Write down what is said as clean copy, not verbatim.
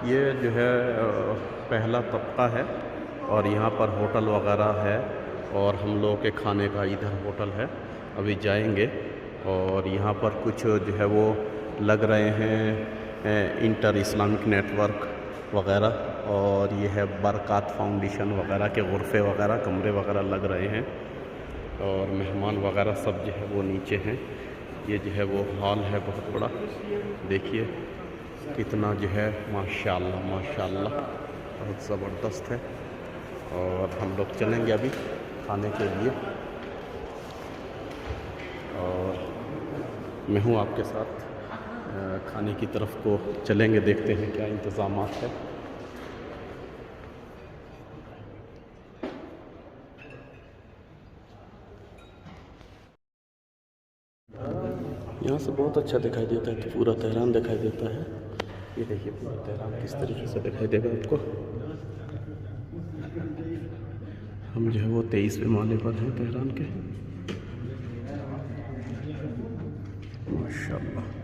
ये जो है पहला तबका है और यहाँ पर होटल वगैरह है और हम लोगों के खाने का इधर होटल है। अभी जाएंगे और यहाँ पर कुछ जो है वो लग रहे हैं इंटर इस्लामिक नेटवर्क वगैरह, और ये है बरक़ात फाउंडेशन वगैरह के गुरफ़े वगैरह कमरे वगैरह लग रहे हैं और मेहमान वगैरह सब जो है वो नीचे हैं। ये जो है वो हॉल है बहुत बड़ा, देखिए कितना जो है माशाल्लाह माशाल्लाह बहुत ज़बरदस्त है। और हम लोग चलेंगे अभी खाने के लिए और मैं हूँ आपके साथ खाने की तरफ को चलेंगे, देखते हैं क्या इंतज़ामात है। यहाँ से बहुत अच्छा दिखाई देता है, तो पूरा तेहरान दिखाई देता है। ये देखिए पूरा तेहरान किस तरीके से दिखाई देगा आपको। हम जो है वो 23वें माले पर हैं तेहरान के, माशाल्लाह।